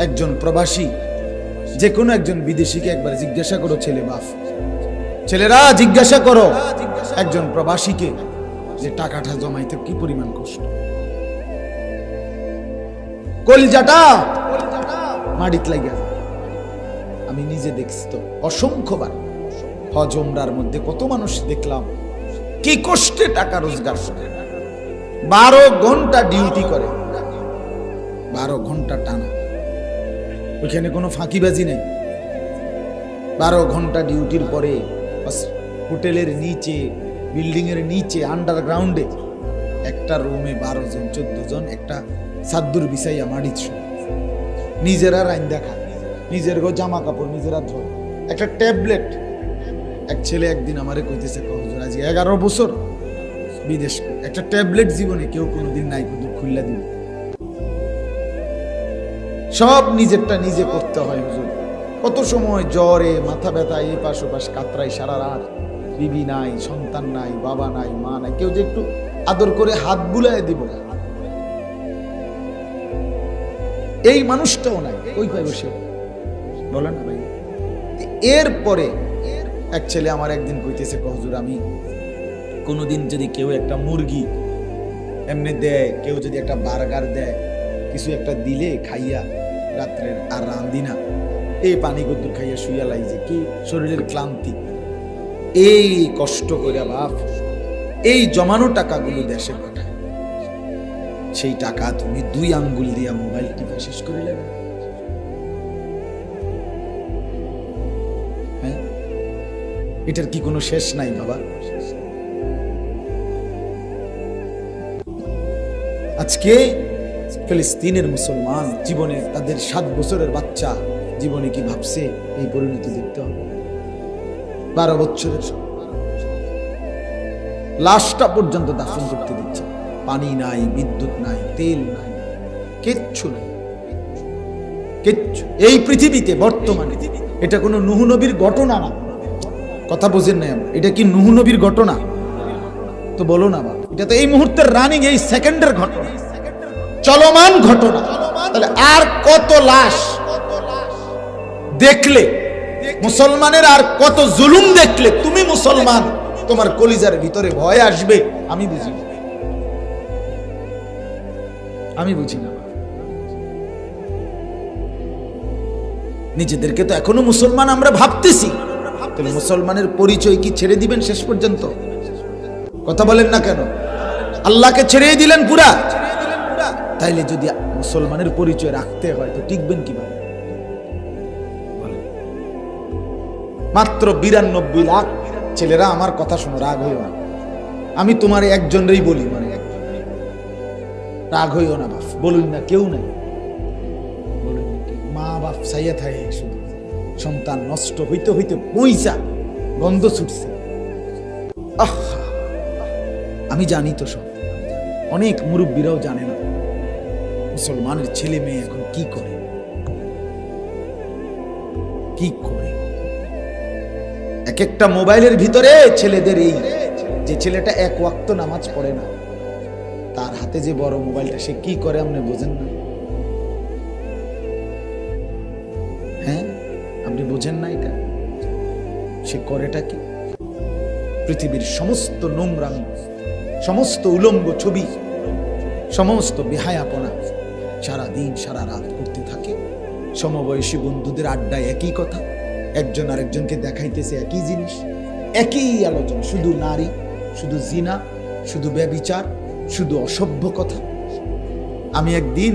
একজন প্রবাসী, যে কোনো একজন বিদেশিকে একবার জিজ্ঞাসা করো, ছেলেরা জিজ্ঞাসা করো একজন প্রবাসীকে যে টাকাটা জমাইতে কি পরিমাণ কষ্ট, কলজাটা মাটিত লাগিয়া যায়। আমি নিজে দেখছি তো অসংখ্যবার হজ উমরার মধ্যে কত মানুষ দেখলাম কি কষ্টে টাকা রোজগার করে, 12 ঘন্টা ডিউটি করে, 12 ঘন্টা টানা, ওইখানে কোনো ফাঁকিবাজি নেই। 12 ঘন্টা ডিউটির পরে হোটেলের নিচে, বিল্ডিং এর নিচে, আন্ডারগ্রাউন্ডে একটা রুমে 12 জন 14 জন একটা সাদ্দুর বিছাইয়া মাটিত শুয়ে, নিজেরা রাইন্দা খায়, নিজের জামা কাপড় নিজেরা ধোয়, একটা ট্যাবলেট। এক ছেলে একদিন আমারে কইতেছে, হুজুর আজ 11 বছর বিদেশ, একটা ট্যাবলেট জীবনে কেউ কোনোদিন নাই, কিন্তু খুললা দিল, সব নিজেরটা নিজে করতে হয় হুজুর। কত সময় জ্বরে, মাথা ব্যথা, এই পাশ ওপাশ কাতরাই সারা রাত, বিবি নাই, সন্তান নাই, বাবা নাই, মা নাই, কেউ যে একটু আদর করে হাত বুলায় দিব, এই মানুষটাও নাই, ওই পাই বসে বলে না ভাই। এরপরে এক ছেলে আমার একদিন কইতেছে, হুজুর আমি কোনোদিন যদি কেউ একটা মুরগি এমনি দেয়, কেউ যদি একটা বার্গার দেয়, কিছু একটা দিলে খাইয়া রাত্রের আর রান্ধি না, এই পানি কদ্দুর খাইয়া শুইয়া লাই, যে কি শরীরের ক্লান্তি, এই কষ্ট করে বাপ এই জমানো টাকাগুলো দেশে পাঠায়, সেই টাকা তুমি 2 আঙ্গুল দিয়া মোবাইল টিপে শেষ করে নেবে। হ্যাঁ, এটার কি কোনো শেষ নাই বাবা? আজকে ফিলিস্তিনের মুসলমান জীবনে, তাদের 7 বছরের বাচ্চা জীবনে কি ভাবছে এই পরিণতি দেখতে হবে? 12 বছরের লাশটা পর্যন্ত দাফন করতে দিচ্ছে, পানি নাই, বিদ্যুৎ নাই, তেল নাই, কিচ্ছু নাই, কিচ্ছু। এই পৃথিবীতে বর্তমানে এটা কোনো নূহ নবীর ঘটনা না, কথা বোঝেন নাই আমরা, এটা কি নূহ নবীর ঘটনা? তো বলো না বাবা, এটা তো এই মুহূর্তের রানিং, এই সেকেন্ডের ঘটনা, চলমান ঘটনা। তাহলে আর কত লাশ দেখলে, মুসলমানের আর কত জুলুম দেখলে তুমি মুসলমান, তোমার কলিজার ভিতরে ভয় আসবে? আমি বুঝি না, আমি বুঝি না। নিজেদেরকে তো এখনো মুসলমান আমরা ভাবতেছি, তাহলে মুসলমানের পরিচয় কি ছেড়ে দিবেন শেষ পর্যন্ত? কথা বলেন না কেন? আল্লাহকে ছেড়ে দিলেন পুরা, তাইলে যদি মুসলমানের পরিচয় রাখতে হয় তো টিকবেন কিভাবে? মাত্র 92 লাখ ছেলেরা, আমার কথা শোনো, রাগ হইও না, আমি তোমার একজনেরই বলি, মানে রাগ হইও না বাপ, বলুন না কেউ নাই, বলুন না কেউ, মা বাপ চাইয়া থাকে শুধু, সন্তান নষ্ট হইতে হইতে পয়সা গন্ধ ছুটছে। আমি জানি তো সব, অনেক মুরব্বীরাও জানে না মুসলমানের ছেলে মেয়ে এখন কি করে, কি করে। এক একটা মোবাইলের ভিতরে ছেলেদের, এই যে ছেলেটা 1 ওয়াক্ত নামাজ পড়ে না, তার হাতে যে বড় মোবাইলটা, সে কি করে আপনি বোঝেন না? হ্যাঁ, আপনি বোঝেন না এটা? সে করেটা কি? পৃথিবীর সমস্ত নোংরামি, সমস্ত উলঙ্গ ছবি, সমস্ত বেহায়াপনা সারা দিন সারা রাত করতে থাকে। সমবয়সী বন্ধুদের আড্ডায় একই কথা, একজন আরেকজনকে দেখাইতেছে একই জিনিস, একই আলোচনা, শুধু নারী, শুধু জিনা, শুধু ব্যভিচার, শুধু অসভ্য কথা। আমি একদিন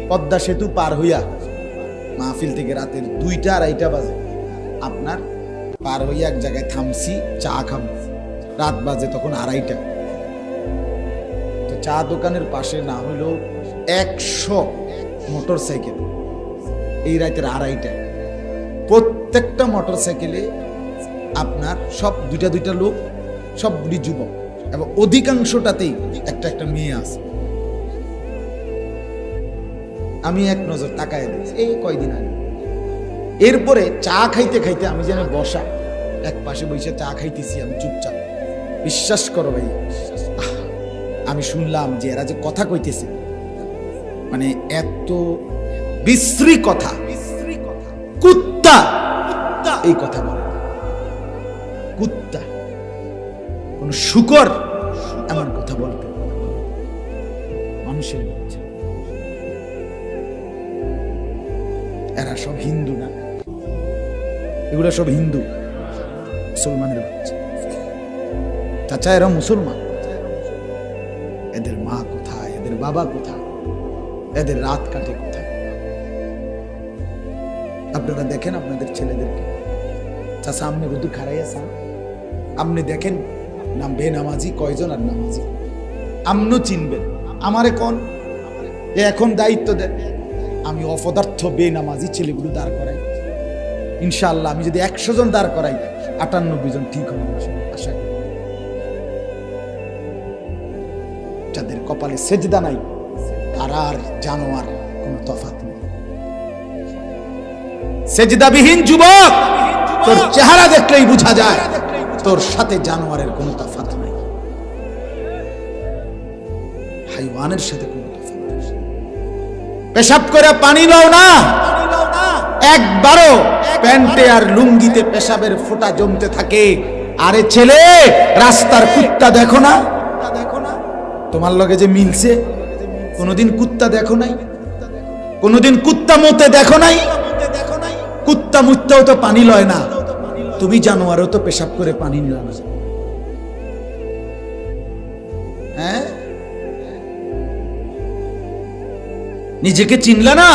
পদ্মা সেতু পার হইয়া মাহফিল থেকে রাতের 2টা 2:30 বাজে আপনার পার হইয়া এক জায়গায় থামছি, চা খাবো, রাত বাজে তখন 2:30। তো চা দোকানের পাশে না হইলেও 100 মোটর সাইকেল, এই রাতের 2:30, প্রত্যেকটা মোটর সাইকেলে আপনার সব 2টা লোক, সব বুড়ি যুবক, এবং অধিকাংশটাতেই একটা একটা মেয়ে আছে। আমি এক নজর তাকায় দিয়েছি, এই কয়দিন আগে। এরপরে চা খাইতে খাইতে আমি যেন বসা, এক পাশে বসে চা খাইতেছি আমি চুপচাপ। বিশ্বাস করো ভাই, আমি শুনলাম যে এরা যে কথা কইতেছে, মানে এত বিশ্রী কথা, কুত্তা এই কথা বলে। কুত্তা, কোন শুকর এমন কথা বলতে মানুষের বাচ্চা। এরা সব হিন্দু না, এগুলো সব হিন্দু, মুসলমানের বাচ্চা। চাচা এরা মুসলমান, এদের মা কোথায়, এদের বাবা কোথায়, এদের রাত কাটে কোথায়? আপনারা দেখেন আপনাদের ছেলেদেরকে, চাচা আপনি বুদ্ধি খারাইয়াছেন, আপনি দেখেন নাম বেনামাজি কয়জন আর নামাজি, আমনও চিনবেন। আমারে কোন এখন দায়িত্ব দেন, আমি অপদার্থ বেনামাজি ছেলেগুলো দাঁড় করাই, ইনশাআল্লাহ আমি যদি 100 জন দাঁড় করাই 98 জন ঠিক হবে আশা করি। যাদের কপালে সেজদা নাই তারা আর জানোয়ার কোনো তফাৎ নেই। সেজদাবিহীন যুবক, তোর চেহারা দেখলেই বোঝা যায় তোর সাথে জানোয়ারের কোনো তফাৎ নাই, হাইওয়ানের সাথে কোনো তফাৎ নাই। পেশাব করে পানি নাও না, একবারও প্যান্টে আর লুঙ্গিতে পেশাবের ফোঁটা জমতে থাকে। আরে ছেলে, রাস্তার কুত্তা দেখো না, তোমার লগে যে মিলছে, কোনদিন কুত্তা দেখো নাই? কোনদিন কুত্তা মুতে দেখো নাই? কুত্তা মুততেও তো পানি লয় না, তুমি জানোয়ারও তো পেশাব করে পানি নিল না। হ্যাঁ, নিজেকে চিনলা না?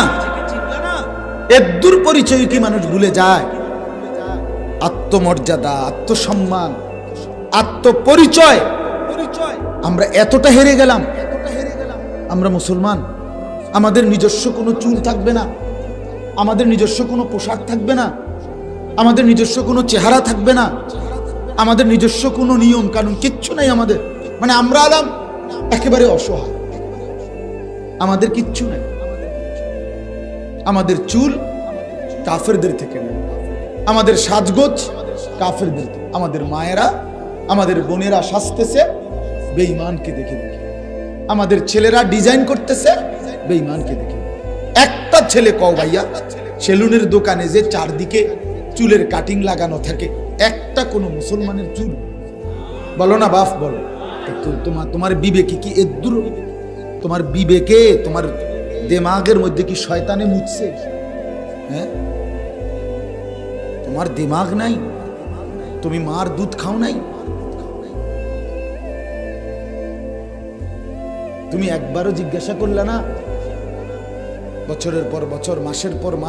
এদ্দুর পরিচয় কি মানুষ ভুলে যায়? আত্মমর্যাদা, আত্মসম্মান, আত্মপরিচয় আমরা এতটা হেরে গেলাম। আমরা মুসলমান, আমাদের নিজস্ব কোনো চুল থাকবে না, আমাদের নিজস্ব কোনো পোশাক থাকবে না, আমাদের নিজস্ব কোনো চেহারা থাকবে না, আমাদের নিজস্ব কোনো নিয়ম কানুন কিচ্ছু নাই আমাদের। মানে আমরা আলাম একেবারে অসহায়, আমাদের কিচ্ছু নাই। আমাদের চুল কাফেরদের থেকে নেই, আমাদের সাজগোজ কাফেরদের থেকে। আমাদের মায়েরা, আমাদের বোনেরা সাজতেছে বেঈমানকে দেখে দেখে, আমাদের ছেলেরা ডিজাইন করতেছে বেঈমানকে দেখে। একটা ছেলে কও ভাইয়া, সেলুনের দোকানে যে চারদিকে চুলের কাটিং লাগানো থাকে, একটা কোনো মুসলমানের চুল? বলো না বাপ, বলো। তোমার বিবেকে কি এদ্দুর? তোমার বিবেকে, তোমার দিমাগের মধ্যে কি শয়তানে মুছছে? হ্যাঁ, তোমার দিমাগ নাই? তুমি মার দুধ খাও নাই? তুমি একবারও জিজ্ঞাসা করলে না? বছরের পর বছর, মাসের পর মাস